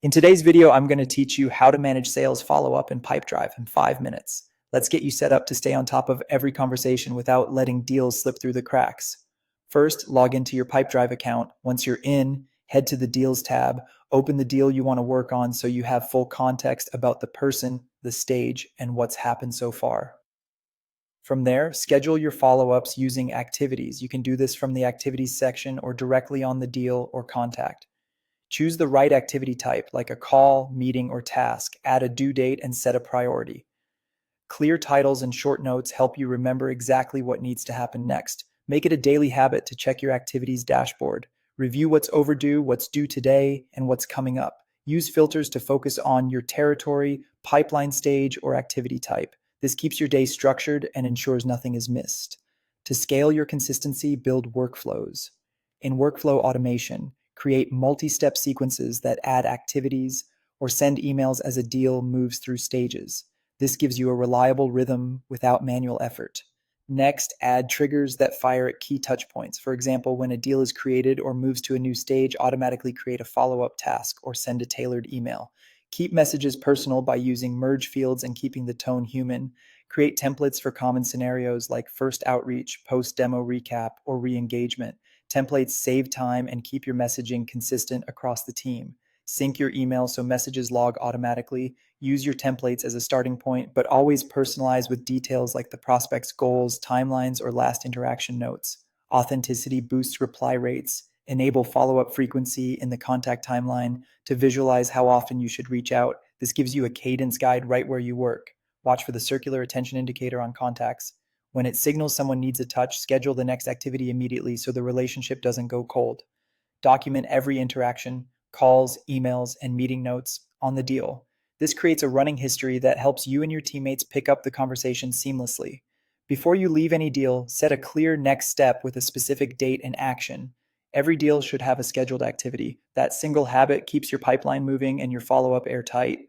In today's video, I'm going to teach you how to manage sales follow-up in Pipedrive in 5 minutes. Let's get you set up to stay on top of every conversation without letting deals slip through the cracks. First, log into your Pipedrive account. Once you're in, head to the Deals tab, open the deal you want to work on so you have full context about the person, the stage, and what's happened so far. From there, schedule your follow-ups using activities. You can do this from the activities section or directly on the deal or contact. Choose the right activity type, like a call, meeting, or task. Add a due date and set a priority. Clear titles and short notes help you remember exactly what needs to happen next. Make it a daily habit to check your activities dashboard. Review what's overdue, what's due today, and what's coming up. Use filters to focus on your territory, pipeline stage, or activity type. This keeps your day structured and ensures nothing is missed. To scale your consistency, build workflows. In workflow automation, create multi-step sequences that add activities or send emails as a deal moves through stages. This gives you a reliable rhythm without manual effort. Next, add triggers that fire at key touch points. For example, when a deal is created or moves to a new stage, automatically create a follow-up task or send a tailored email. Keep messages personal by using merge fields and keeping the tone human. Create templates for common scenarios like first outreach, post-demo recap, or re-engagement. Templates save time and keep your messaging consistent across the team. Sync your email so messages log automatically. Use your templates as a starting point, but always personalize with details like the prospect's goals, timelines, or last interaction notes. Authenticity boosts reply rates. Enable follow-up frequency in the contact timeline to visualize how often you should reach out. This gives you a cadence guide right where you work. Watch for the circular attention indicator on contacts. When it signals someone needs a touch, schedule the next activity immediately so the relationship doesn't go cold. Document every interaction, calls, emails, and meeting notes on the deal. This creates a running history that helps you and your teammates pick up the conversation seamlessly. Before you leave any deal, set a clear next step with a specific date and action. Every deal should have a scheduled activity. That single habit keeps your pipeline moving and your follow-up airtight.